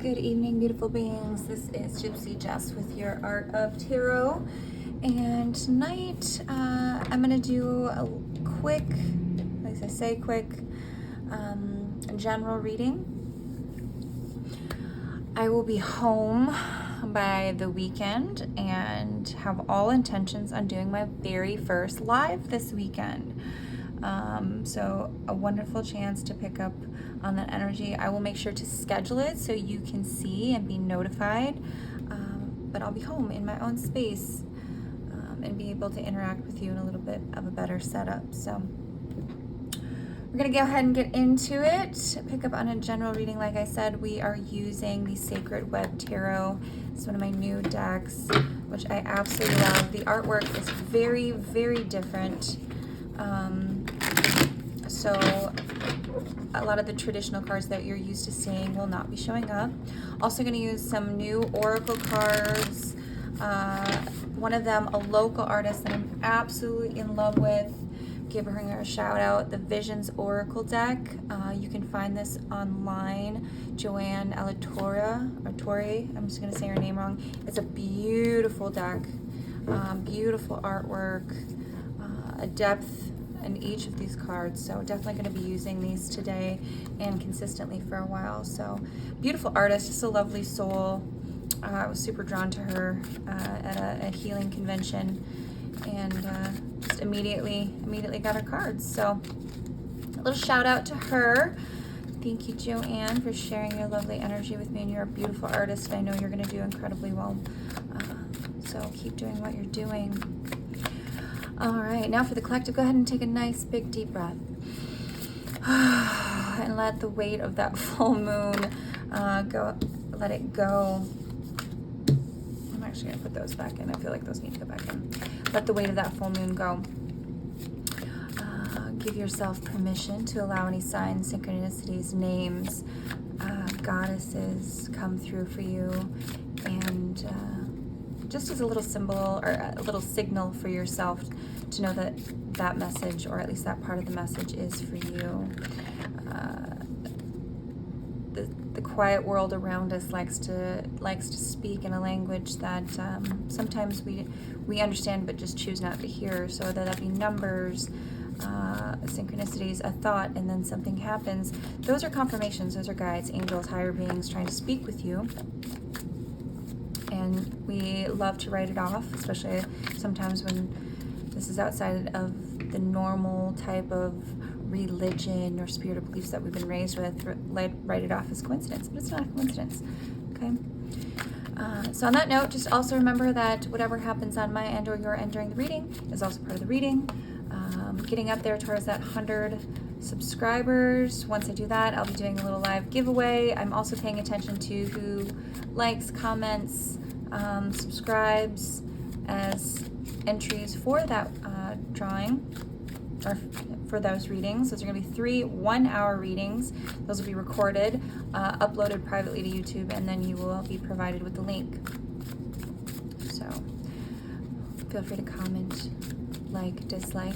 Good evening, beautiful beings. This is Gypsy Jess with your Art of Tarot. And tonight I'm going to do a quick, like I say, quick general reading. I will be home by the weekend and have all intentions on doing my very first live this weekend. So a wonderful chance to pick up on that energy. I will make sure to schedule it so you can see and be notified, but I'll be home in my own space and be able to interact with you in a little bit of a better setup. So we're gonna go ahead and get into it. Pick up on a general reading. Like I said, we are using the Sacred Web Tarot. It's one of my new decks, which I absolutely love. The artwork is very, very different. So a lot of the traditional cards that you're used to seeing will not be showing up. Also going to use some new oracle cards. One of them, a local artist that I'm absolutely in love with. Give her a shout out. The Visions Oracle deck. You can find this online. Joanne Alatorre, I'm just going to say her name wrong. It's a beautiful deck. Beautiful artwork. A depth in each of these cards, so definitely going to be using these today and consistently for a while. So beautiful artist, just a lovely soul. I was super drawn to her at a healing convention, and just immediately got her cards. So a little shout out to her. Thank you, Joanne, for sharing your lovely energy with me, and you're a beautiful artist. I know you're going to do incredibly well, so keep doing what you're doing. All right, now for the collective, go ahead and take a nice big deep breath and let the weight of that full moon go. Let it go. I'm actually gonna put those back in. I feel like those need to go back in. Let the weight of that full moon go. Give yourself permission to allow any signs, synchronicities, names, goddesses come through for you, and just as a little symbol or a little signal for yourself to know that that message, or at least that part of the message, is for you. The quiet world around us likes to speak in a language that sometimes we understand but just choose not to hear. So whether that be numbers, synchronicities, a thought, and then something happens, those are confirmations, those are guides, angels, higher beings trying to speak with you. And we love to write it off, especially sometimes when this is outside of the normal type of religion or spirit or beliefs that we've been raised with. Write it off as coincidence, but it's not a coincidence, okay? So on that note, just also remember that whatever happens on my end or your end during the reading is also part of the reading. Getting up there towards that 100 subscribers. Once I do that, I'll be doing a little live giveaway. I'm also paying attention to who likes, comments, subscribes as entries for that drawing, or for those readings. Those are going to be 3 1-hour readings. Those will be recorded, uploaded privately to YouTube, and then you will be provided with the link. So feel free to comment, like, dislike,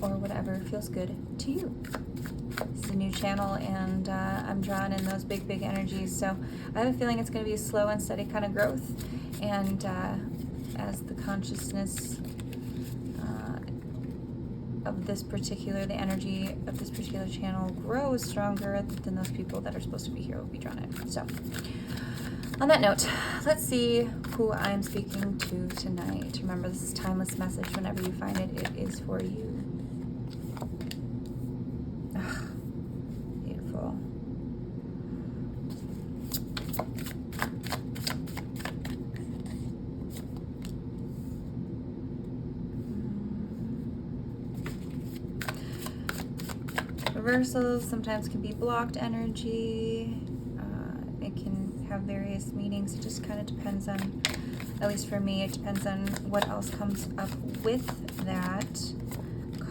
or whatever feels good to you. This is a new channel, and I'm drawn in those big energies, so I have a feeling it's going to be a slow and steady kind of growth. And as the consciousness of this particular, the energy of this particular channel grows stronger, then those people that are supposed to be here will be drawn in. So on that note, let's see who I'm speaking to tonight. Remember, this is a timeless message. Whenever you find it, it is for you. Beautiful. Reversals sometimes can be blocked energy. It can have various meanings. It just kind of depends on, at least for me, it depends on what else comes up with that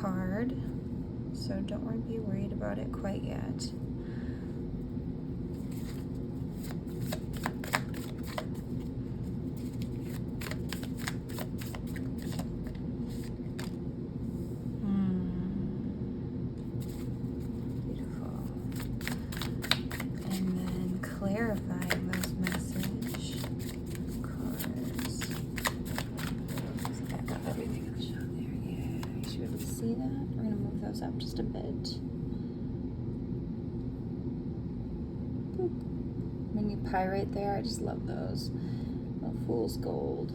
card. So don't be worried about it quite yet. clarifying those message cards. I think I've got everything in the shot there. Yeah, you should be able to see that. We're going to move those up just a bit. When you pyrite there, I just love those. A fool's gold.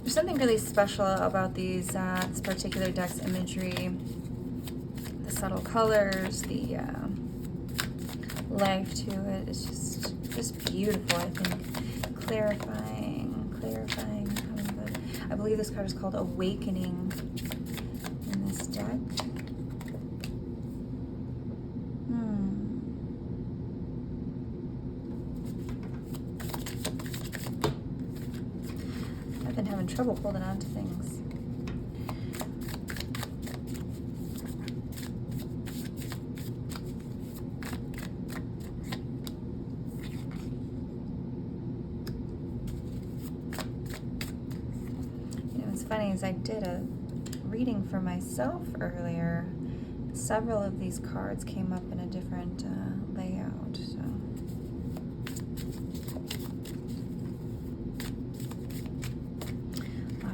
There's something really special about these this particular deck's imagery. The subtle colors, the life to it. It's just beautiful, I think. Clarifying. I believe this card is called Awakening in this deck. I've been having trouble holding on to things. You know, what's funny is I did a reading for myself earlier. Several of these cards came up in a different layout, so.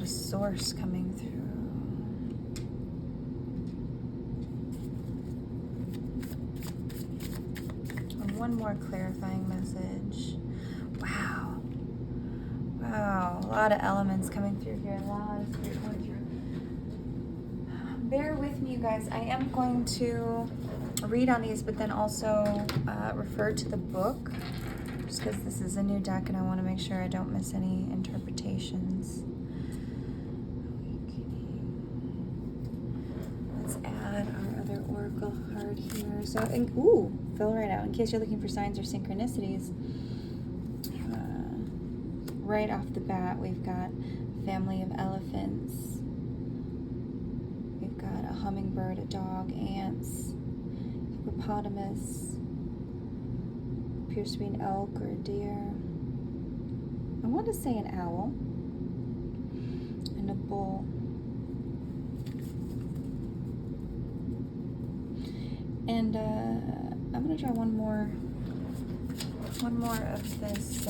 Source coming through. And one more clarifying message. Wow. Wow. A lot of elements coming through here. A lot of spirit coming through. Bear with me, you guys. I am going to read on these, but then also refer to the book, just because this is a new deck and I want to make sure I don't miss any interpretations. Our other oracle card here. So, ooh, fell right out. In case you're looking for signs or synchronicities, right off the bat, we've got family of elephants. We've got a hummingbird, a dog, ants, hippopotamus. Appears to be an elk or a deer. I want to say an owl and a bull. And I'm going to draw one more of this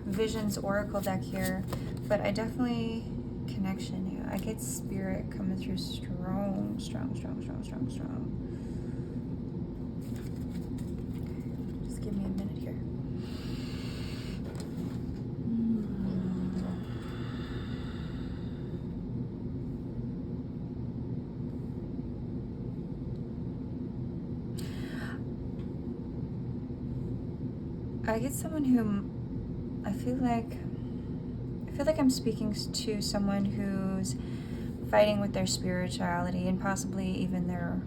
Visions Oracle deck here, but I definitely connection. Yeah, I get spirit coming through strong. Just give me a minute here. I get someone whom I feel like I'm speaking to someone who's fighting with their spirituality and possibly even their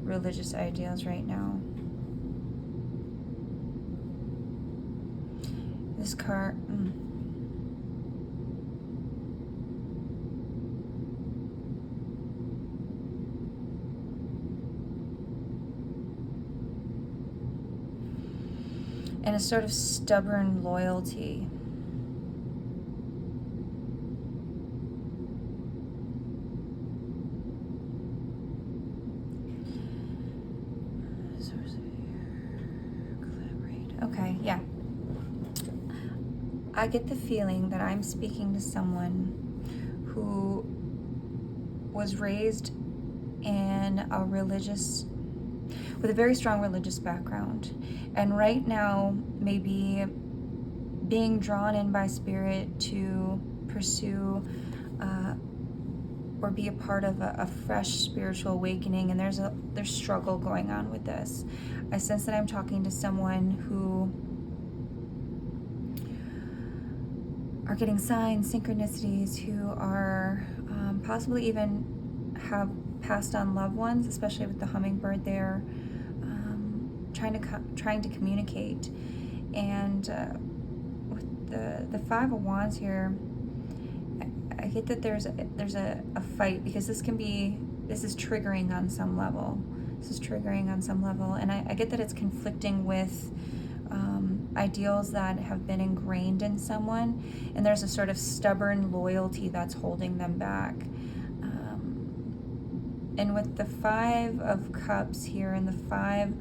religious ideals right now. This card. And a sort of stubborn loyalty. Collaborate. Okay, yeah. I get the feeling that I'm speaking to someone who was raised in a with a very strong religious background, and right now maybe being drawn in by spirit to pursue or be a part of a fresh spiritual awakening, and there's struggle going on with this. I sense that I'm talking to someone who are getting signs, synchronicities, who are possibly even have passed on loved ones, especially with the hummingbird there, trying to communicate. And with the Five of Wands here, I get that there's a fight, because this is triggering on some level. And I get that it's conflicting with ideals that have been ingrained in someone, and there's a sort of stubborn loyalty that's holding them back. And with the Five of Cups here and the Five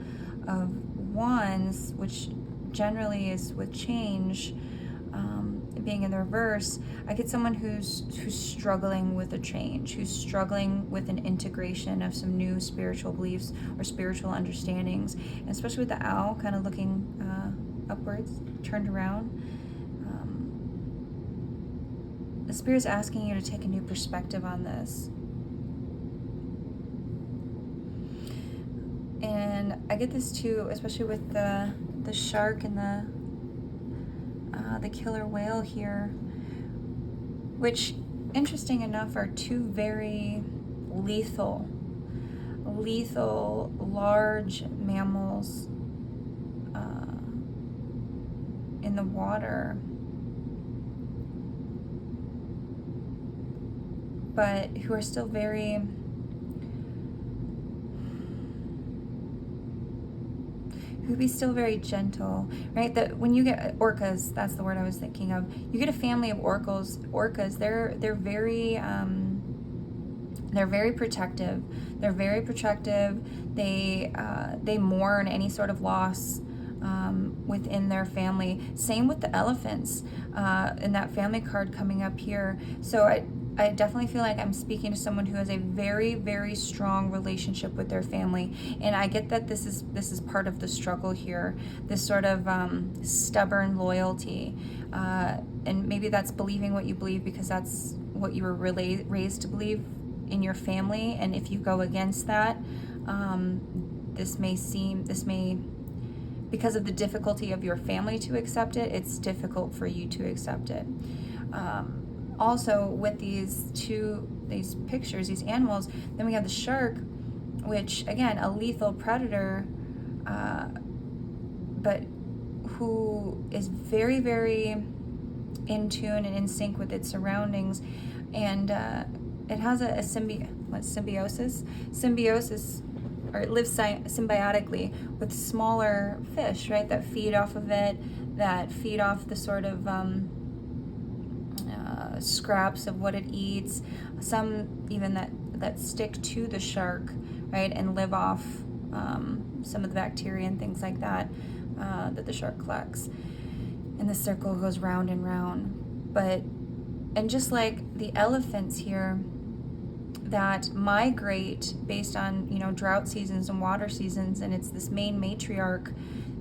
of Wands, which generally is with change, being in the reverse, I get someone who's struggling with a change, who's struggling with an integration of some new spiritual beliefs or spiritual understandings, and especially with the owl kind of looking upwards, turned around. The Spirit's asking you to take a new perspective on this. And I get this too, especially with the shark and the killer whale here, which, interesting enough, are two very lethal, large mammals in the water, but who are still very gentle, right? That when you get orcas, that's the word I was thinking of. You get a family of orcas. They're very protective. They're very protective. They mourn any sort of loss within their family. Same with the elephants in that family card coming up here. So I definitely feel like I'm speaking to someone who has a very, very strong relationship with their family. And I get that this is part of the struggle here, this sort of stubborn loyalty. And maybe that's believing what you believe because that's what you were raised to believe in your family. And if you go against that, this may, because of the difficulty of your family to accept it, it's difficult for you to accept it. Also, with these pictures, these animals, then we have the shark, which, again, a lethal predator, but who is very, very in tune and in sync with its surroundings. And it has a symbiosis, or it lives symbiotically with smaller fish, right, that feed off of it, that feed off the sort of scraps of what it eats, some even that stick to the shark, right, and live off some of the bacteria and things like that that the shark collects. And the circle goes round and round. And just like the elephants here that migrate based on, drought seasons and water seasons, and it's this main matriarch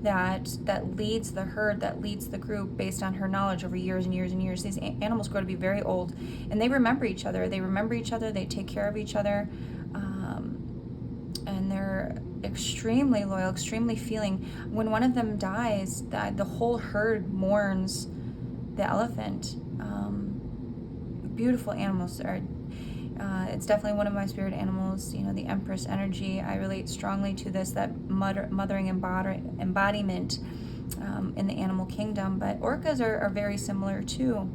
that leads the herd, that leads the group based on her knowledge over years and years and years. These animals grow to be very old, and they remember each other. They take care of each other, and they're extremely loyal, extremely feeling. When one of them dies, the whole herd mourns the elephant. Beautiful animals are. It's definitely one of my spirit animals, the Empress energy. I relate strongly to this, that mothering embodiment in the animal kingdom. But orcas are very similar too.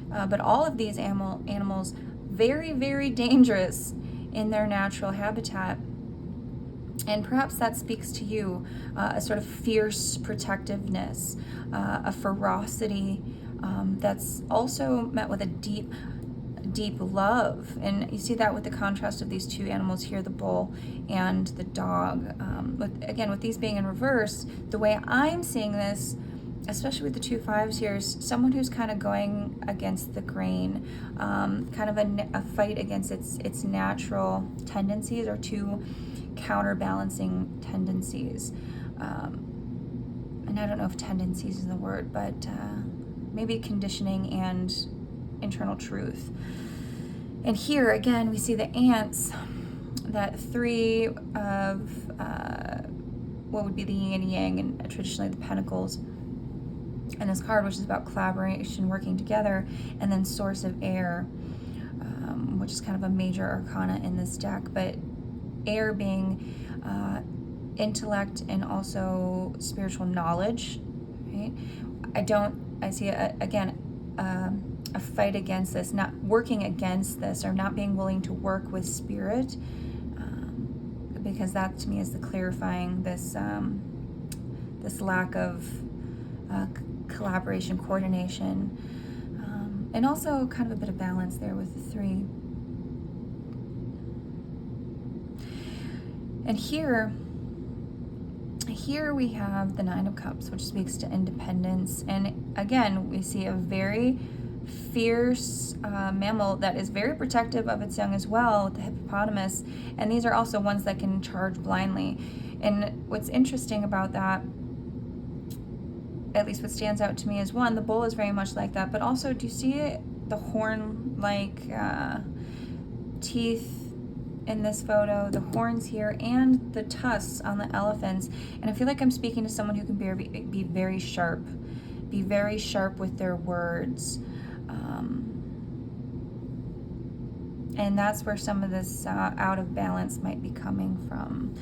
But all of these animals, very, very dangerous in their natural habitat. And perhaps that speaks to you, a sort of fierce protectiveness, a ferocity that's also met with a deep love. And you see that with the contrast of these two animals here, the bull and the dog. With these being in reverse, the way I'm seeing this, especially with the two fives here, is someone who's kind of going against the grain, kind of a fight against its natural tendencies, or two counterbalancing tendencies. And I don't know if tendencies is the word, but maybe conditioning and internal truth. And here again we see the ants, that three of what would be the yin and yang, and traditionally the pentacles, and this card, which is about collaboration, working together, and then source of air, which is kind of a major arcana in this deck. But air being intellect and also spiritual knowledge, right? I see a fight against this, not working against this, or not being willing to work with spirit, because that to me is the clarifying this lack of collaboration, coordination, and also kind of a bit of balance there with the three. And here we have the Nine of Cups, which speaks to independence. And again, we see a very fierce mammal that is very protective of its young as well, with the hippopotamus. And these are also ones that can charge blindly. And what's interesting about that, at least what stands out to me, is one, the bull is very much like that, but also, do you see the horn-like teeth in this photo, the horns here, and the tusks on the elephants? And I feel like I'm speaking to someone who can be very sharp, with their words. And that's where some of this out of balance might be coming from.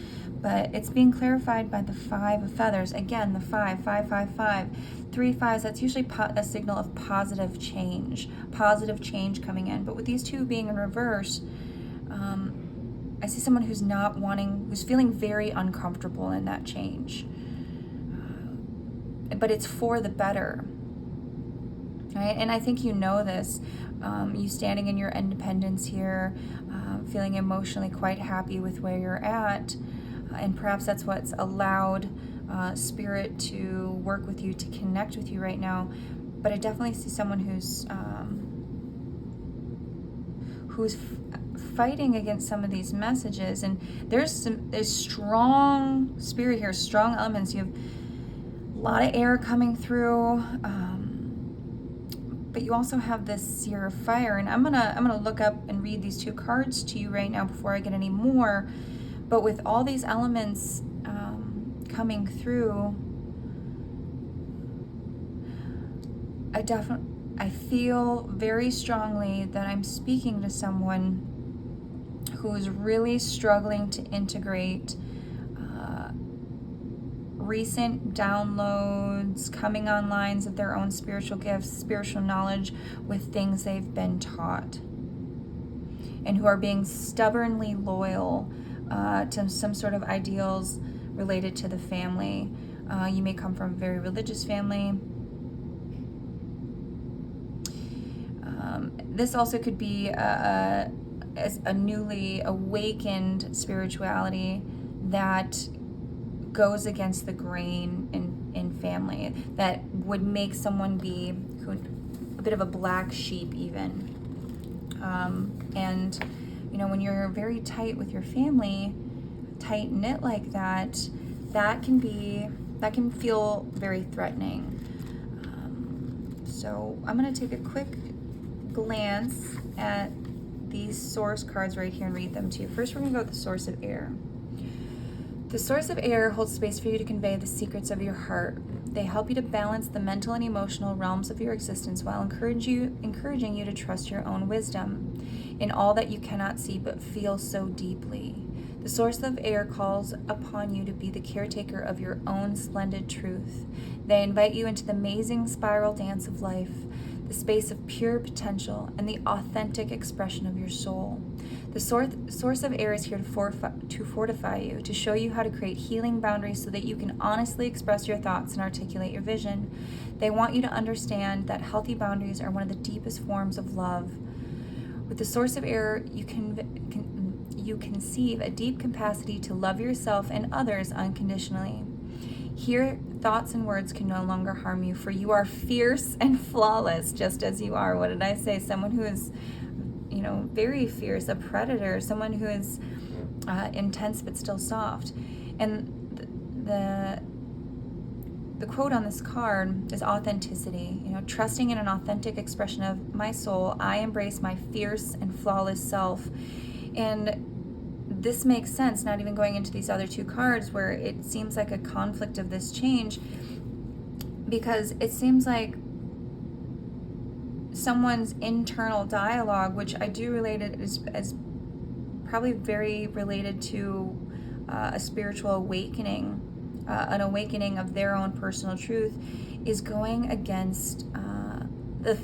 But it's being clarified by the 5 of feathers. Again, the 5, 5, 5, 5. 3 5s, that's usually a signal of positive change coming in. But with these two being in reverse, I see someone who's who's feeling very uncomfortable in that change. But it's for the better. Right? And I think you know this. You standing in your independence here, feeling emotionally quite happy with where you're at. And perhaps that's what's allowed Spirit to work with you, to connect with you right now. But I definitely see someone who's fighting against some of these messages. And there's strong Spirit here, strong elements. You have a lot of air coming through. But you also have this Seer of Fire, and I'm gonna look up and read these 2 cards to you right now before I get any more. But with all these elements coming through, I feel very strongly that I'm speaking to someone who is really struggling to integrate recent downloads, coming online of their own spiritual gifts, spiritual knowledge with things they've been taught, and who are being stubbornly loyal to some sort of ideals related to the family. You may come from a very religious family. This also could be a newly awakened spirituality that goes against the grain in family, that would make someone be a bit of a black sheep even. And you know, when you're very tight with your family, tight knit like that, that can feel very threatening. So I'm going to take a quick glance at these source cards right here and read them to you. First, we're going to go with the Source of Air. The Source of Air holds space for you to convey the secrets of your heart. They help you to balance the mental and emotional realms of your existence while encouraging you to trust your own wisdom in all that you cannot see but feel so deeply. The Source of Air calls upon you to be the caretaker of your own splendid truth. They invite you into the amazing spiral dance of life, the space of pure potential and the authentic expression of your soul. The source of Air is here to fortify you, to show you how to create healing boundaries so that you can honestly express your thoughts and articulate your vision. They want you to understand that healthy boundaries are one of the deepest forms of love. With the Source of Air, you conceive a deep capacity to love yourself and others unconditionally. Here, thoughts and words can no longer harm you, for you are fierce and flawless, just as you are. What did I say? Someone who is, very fierce, a predator, someone who is intense but still soft. And the quote on this card is authenticity. Trusting in an authentic expression of my soul, I embrace my fierce and flawless self. And this makes sense, not even going into these other 2 cards where it seems like a conflict of this change, because it seems like someone's internal dialogue, which I do relate it as probably very related to a spiritual awakening, an awakening of their own personal truth, is going against the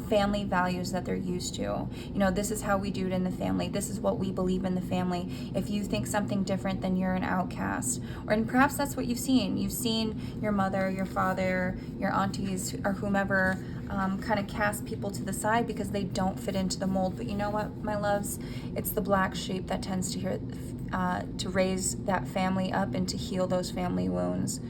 family values that they're used to. This is how we do it in the family. This is what we believe in the family. If you think something different, then you're an outcast. And perhaps that's what you've seen. You've seen your mother, your father, your aunties, or whomever kind of cast people to the side because they don't fit into the mold. But you know what, my loves? It's the black sheep that tends to raise that family up and to heal those family wounds.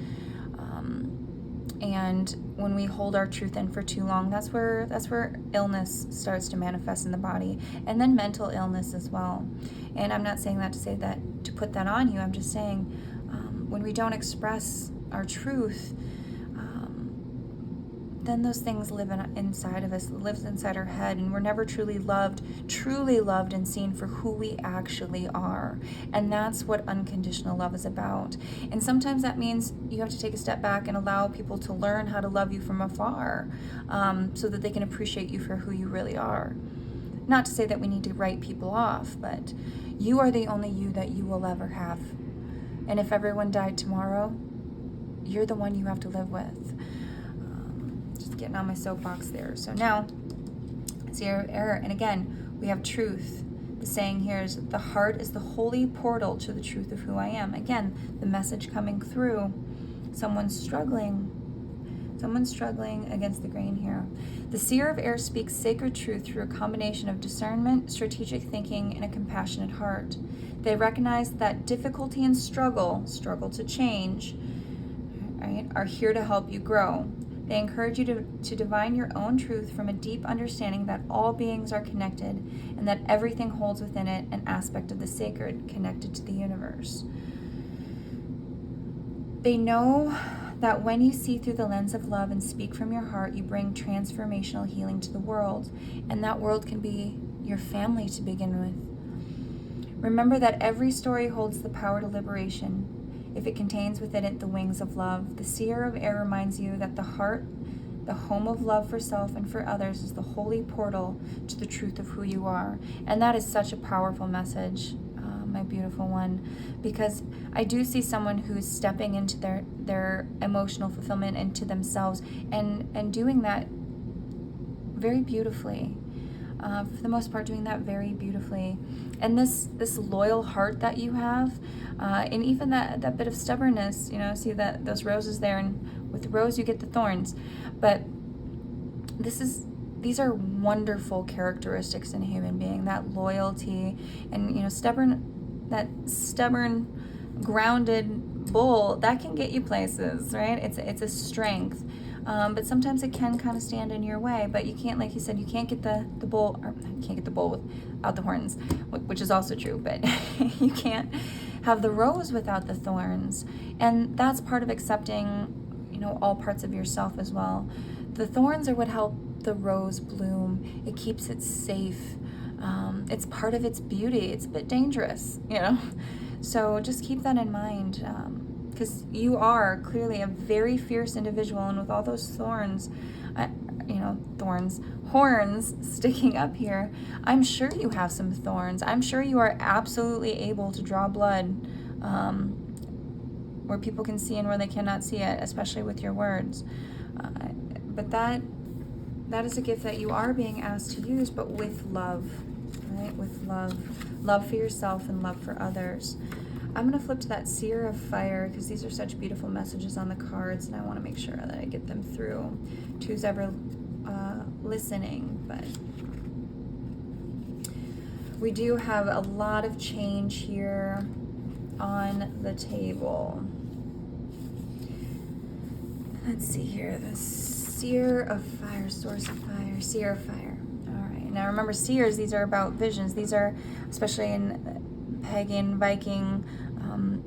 And when we hold our truth in for too long, that's where illness starts to manifest in the body, and then mental illness as well. And I'm not saying that to put that on you. I'm just saying when we don't express our truth, then those things live inside of us, lives inside our head, and we're never truly loved and seen for who we actually are. And that's what unconditional love is about. And sometimes that means you have to take a step back and allow people to learn how to love you from afar, so that they can appreciate you for who you really are. Not to say that we need to write people off, but you are the only you that you will ever have. And if everyone died tomorrow, you're the one you have to live with. Just getting on my soapbox there. So now, zero error. And again, we have truth. The saying here is, the heart is the holy portal to the truth of who I am. Again, the message coming through. Someone's struggling against the grain here. The seer of air speaks sacred truth through a combination of discernment, strategic thinking, and a compassionate heart. They recognize that difficulty and struggle to change, right, are here to help you grow. They encourage you to divine your own truth from a deep understanding that all beings are connected and that everything holds within it an aspect of the sacred connected to the universe. They know that when you see through the lens of love and speak from your heart, you bring transformational healing to the world, and that world can be your family to begin with. Remember that every story holds the power to liberation if it contains within it the wings of love. The seer of air reminds you that the heart, the home of love for self and for others, is the holy portal to the truth of who you are. And that is such a powerful message, my beautiful one, because I do see someone who's stepping into their emotional fulfillment, into themselves, and doing that very beautifully. For the most part, doing that very beautifully. And this loyal heart that you have, and even that bit of stubbornness, see that those roses there, and with the rose you get the thorns. But these are wonderful characteristics in a human being, that loyalty, and stubborn, grounded bull, that can get you places, right? It's a strength. But sometimes it can kind of stand in your way. But you can't, like you said, you can't get the bull, or you can't get the bull without the horns, which is also true. But you can't have the rose without the thorns, and that's part of accepting, all parts of yourself as well. The thorns are what help the rose bloom. It keeps it safe. It's part of its beauty. It's a bit dangerous, So just keep that in mind. Because you are clearly a very fierce individual, and with all those thorns, horns sticking up here, I'm sure you have some thorns. I'm sure you are absolutely able to draw blood where people can see and where they cannot see it, especially with your words. But that is a gift that you are being asked to use, but with love, right? With love for yourself and love for others. I'm going to flip to that seer of fire, because these are such beautiful messages on the cards, and I want to make sure that I get them through to who's ever listening. But we do have a lot of change here on the table. Let's see here. The seer of fire, source of fire, seer of fire. All right. Now remember, seers, these are about visions. These are, especially in pagan, Viking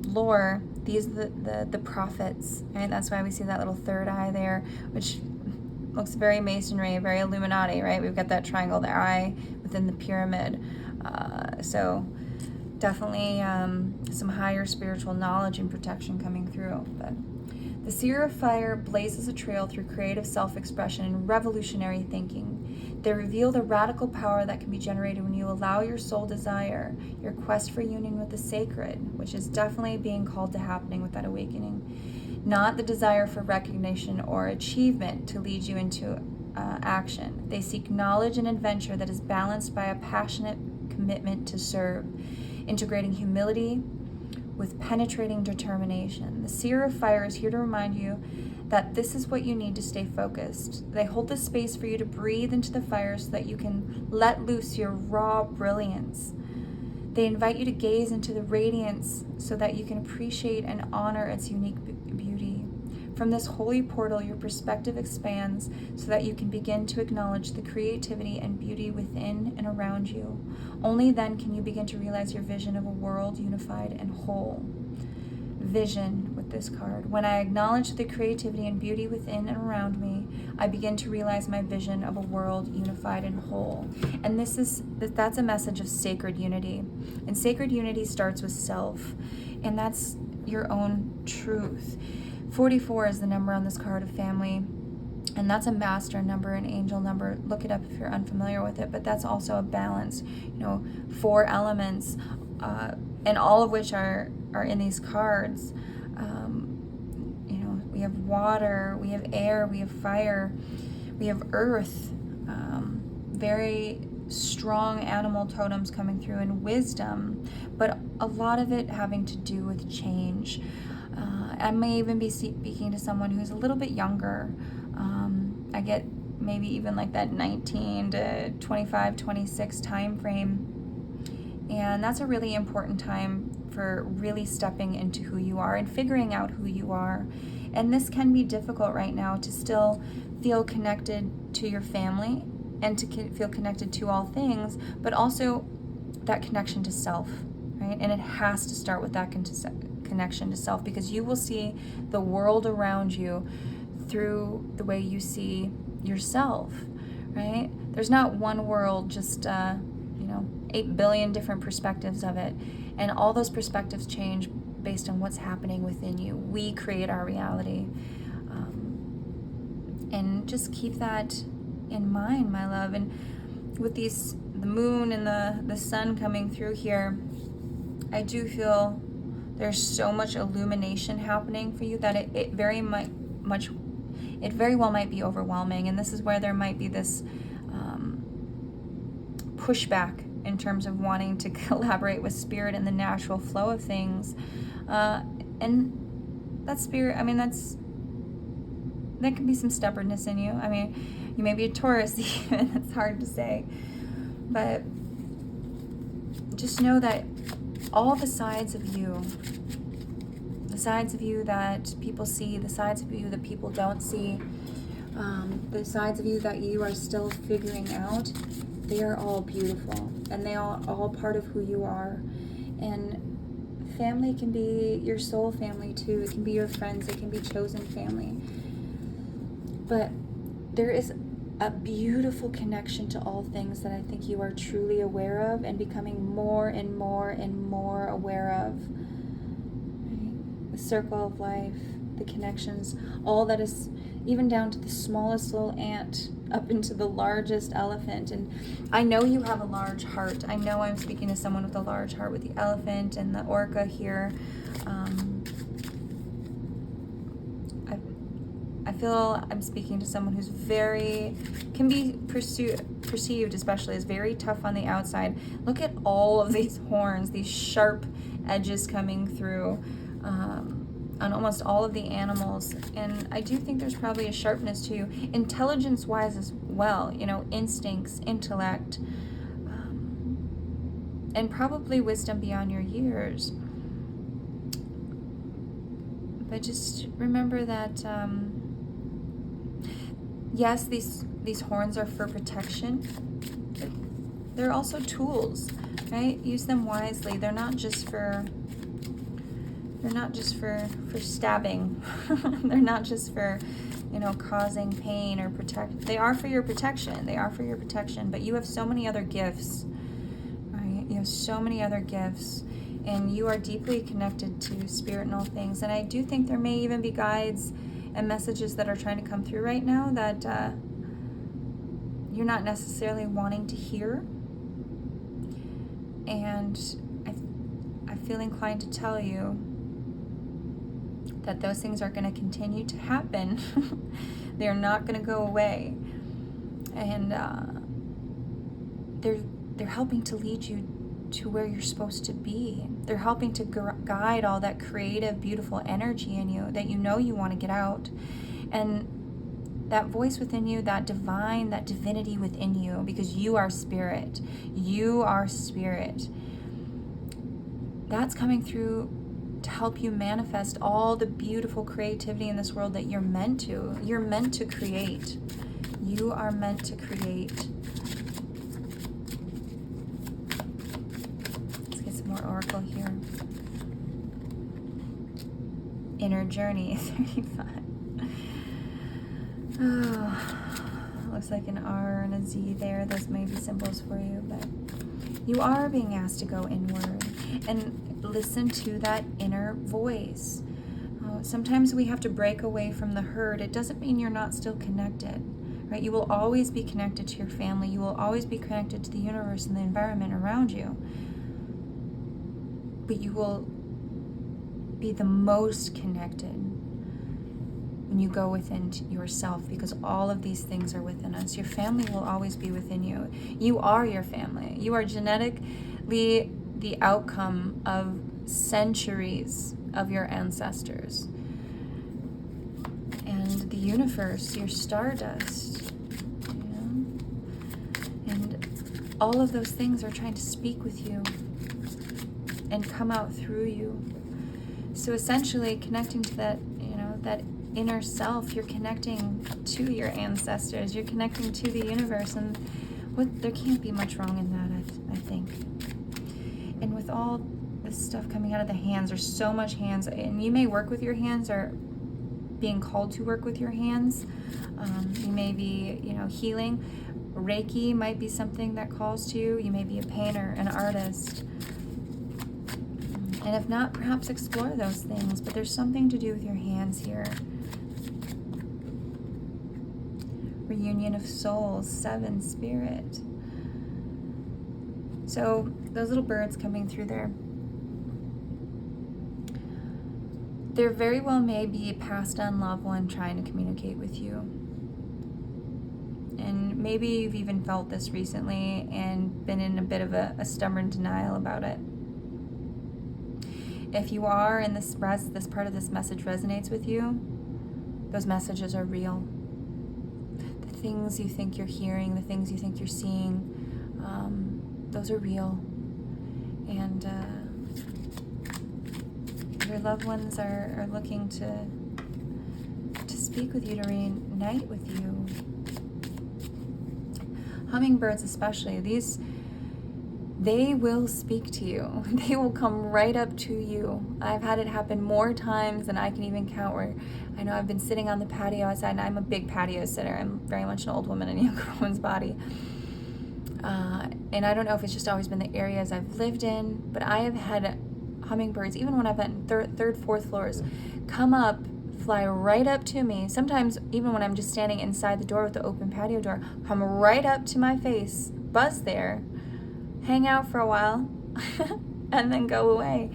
lore, these are the prophets, right? That's why we see that little third eye there, which looks very masonry, very Illuminati, right? We've got that triangle, the eye within the pyramid. So definitely some higher spiritual knowledge and protection coming through. But the seer of fire blazes a trail through creative self-expression and revolutionary thinking. They reveal the radical power that can be generated when you allow your soul desire, your quest for union with the sacred, which is definitely being called to happening with that awakening, not the desire for recognition or achievement to lead you into action. They seek knowledge and adventure that is balanced by a passionate commitment to serve, integrating humility with penetrating determination. The Seer of Fire is here to remind you that this is what you need to stay focused. They hold the space for you to breathe into the fire so that you can let loose your raw brilliance. They invite you to gaze into the radiance so that you can appreciate and honor its unique beauty. From this holy portal, your perspective expands so that you can begin to acknowledge the creativity and beauty within and around you. Only then can you begin to realize your vision of a world unified and whole. Vision with this card. When I acknowledge the creativity and beauty within and around me, I begin to realize my vision of a world unified and whole. And that's a message of sacred unity. And sacred unity starts with self. And that's your own truth. 44 is the number on this card of family. And that's a master number, an angel number. Look it up if you're unfamiliar with it. But that's also a balance. 4 elements, and all of which are in these cards. We have water, we have air, we have fire, we have earth, very strong animal totems coming through, and wisdom, but a lot of it having to do with change. I may even be speaking to someone who's a little bit younger. I get maybe even like that 19 to 25, 26 time frame. And that's a really important time for really stepping into who you are and figuring out who you are. And this can be difficult right now to still feel connected to your family and to feel connected to all things, but that connection to self, right? And it has to start with that connection to self, because you will see the world around you through the way you see yourself, right? There's not one world, just 8 billion different perspectives of it, and all those perspectives change based on what's happening within you. We create our reality, and just keep that in mind, my love. And with the moon and the sun coming through here, I do feel there's so much illumination happening for you that it very well might be overwhelming. And this is where there might be this pushback in terms of wanting to collaborate with spirit and the natural flow of things. And that spirit, there can be some stubbornness in you. You may be a Taurus even, it's hard to say. But just know that all the sides of you that people see, the sides of you that people don't see, the sides of you that you are still figuring out, they are all beautiful, and they are all part of who you are. And family can be your soul family too. It can be your friends, it can be chosen family. But there is a beautiful connection to all things that I think you are truly aware of and becoming more and more and more aware of. Right? The circle of life, the connections, all that is, even down to the smallest little ant up into the largest elephant. And I know you have a large heart. I know I'm speaking to someone with a large heart with the elephant and the orca here. I feel I'm speaking to someone who's can be perceived especially as very tough on the outside. Look at all of these horns, these sharp edges coming through on almost all of the animals. And I do think there's probably a sharpness to you, intelligence-wise as well, instincts, intellect, and probably wisdom beyond your years. But just remember that yes, these horns are for protection, but they're also tools, right? Use them wisely. They're not just for stabbing. They're not just for causing pain or protect. They are for your protection. But you have so many other gifts, right? You have so many other gifts, and you are deeply connected to spirit and all things. And I do think there may even be guides and messages that are trying to come through right now that you're not necessarily wanting to hear. And I feel inclined to tell you that those things are going to continue to happen. They're not going to go away. And they're helping to lead you to where you're supposed to be. They're helping to guide all that creative, beautiful energy in you that you know you want to get out. And that voice within you, that divine, that divinity within you, because you are spirit. You are spirit. That's coming through to help you manifest all the beautiful creativity in this world that you're meant to. You're meant to create. You are meant to create. Let's get some more oracle here. Inner journey 35. Oh, looks like an R and a Z there. Those may be symbols for you, but you are being asked to go inward and listen to that inner voice. Sometimes we have to break away from the herd. It doesn't mean you're not still connected, right? You will always be connected to your family. You will always be connected to the universe and the environment around you. But you will be the most connected when you go within yourself, because all of these things are within us. Your family will always be within you. You are your family. You are genetically the outcome of centuries of your ancestors. And the universe, your stardust, and all of those things are trying to speak with you and come out through you. So essentially connecting to that, that inner self, you're connecting to your ancestors, you're connecting to the universe, and there can't be much wrong in that, I think. And with all this stuff coming out of the hands, there's so much hands, and you may work with your hands or being called to work with your hands. You may be, healing. Reiki might be something that calls to you. You may be a painter, an artist. And if not, perhaps explore those things, but there's something to do with your hands here. Reunion of souls, 7, spirit. So those little birds coming through there very well may be a passed on loved one trying to communicate with you. And maybe you've even felt this recently and been in a bit of a stubborn denial about it. If you are and this part of this message resonates with you, those messages are real. The things you think you're hearing, the things you think you're seeing, those are real. And your loved ones are looking to speak with you, to reunite with you. Hummingbirds especially, they will speak to you. They will come right up to you. I've had it happen more times than I can even count, where I know I've been sitting on the patio outside, and I'm a big patio sitter. I'm very much an old woman in a younger woman's body. And I don't know if it's just always been the areas I've lived in, but I have had hummingbirds, even when I've been third, fourth floors, come up, fly right up to me. Sometimes even when I'm just standing inside the door with the open patio door, come right up to my face, buzz there, hang out for a while, and then go away.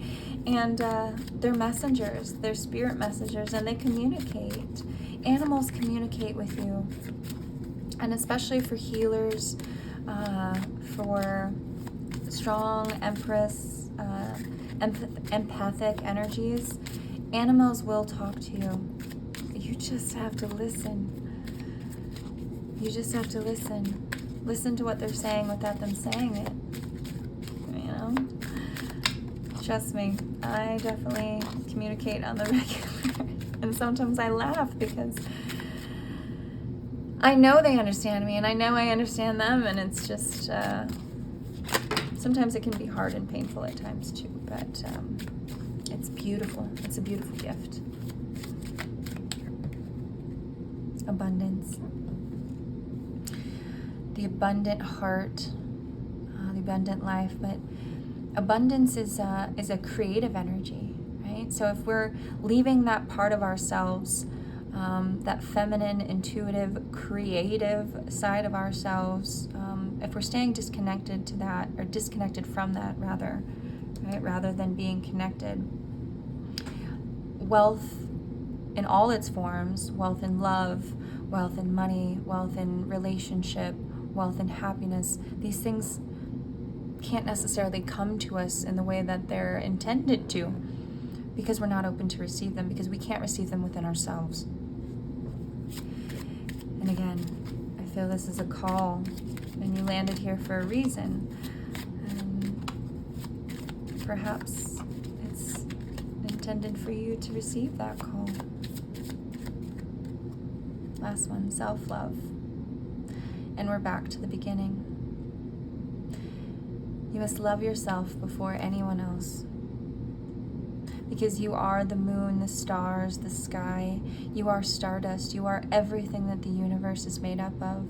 And they're messengers, they're spirit messengers, and they communicate. Animals communicate with you. And especially for healers, for strong empress, empathic energies, animals will talk to you. You just have to listen. You just have to listen. Listen to what they're saying without them saying it. Trust me, I definitely communicate on the regular. And sometimes I laugh because I know they understand me, and I know I understand them, and it's just, sometimes it can be hard and painful at times too, but it's beautiful. It's a beautiful gift. Abundance. The abundant heart, the abundant life, but abundance is a creative energy, right? So if we're leaving that part of ourselves, that feminine, intuitive, creative side of ourselves, if we're staying disconnected to that, or disconnected from that rather, right, rather than being connected, wealth in all its forms, wealth in love, wealth in money, wealth in relationship, wealth in happiness, these things can't necessarily come to us in the way that they're intended to, because we're not open to receive them, because we can't receive them within ourselves. And again, I feel this is a call, and you landed here for a reason. And perhaps it's intended for you to receive that call. Last one, self-love. And we're back to the beginning. You must love yourself before anyone else. Because you are the moon, the stars, the sky. You are stardust. You are everything that the universe is made up of,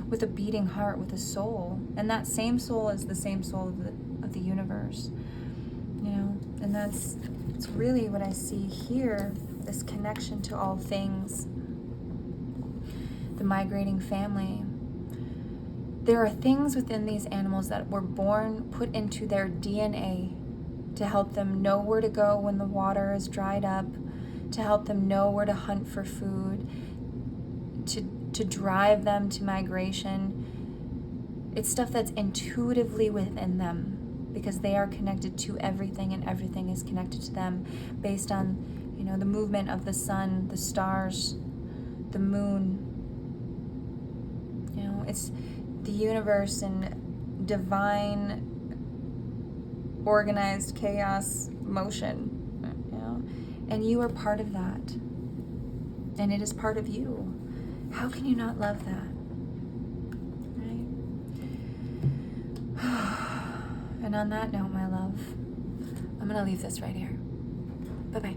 with a beating heart, with a soul. And that same soul is the same soul of the universe. You know, and it's really what I see here, this connection to all things. The migrating family. There are things within these animals that were born, put into their DNA to help them know where to go when the water is dried up, to help them know where to hunt for food, to drive them to migration. It's stuff that's intuitively within them, because they are connected to everything, and everything is connected to them based on, you know, the movement of the sun, the stars, the moon. You know, it's the universe and divine organized chaos motion, you know, and you are part of that, and it is part of you. How can you not love that, right? And on that note, my love, I'm gonna leave this right here. Bye-bye.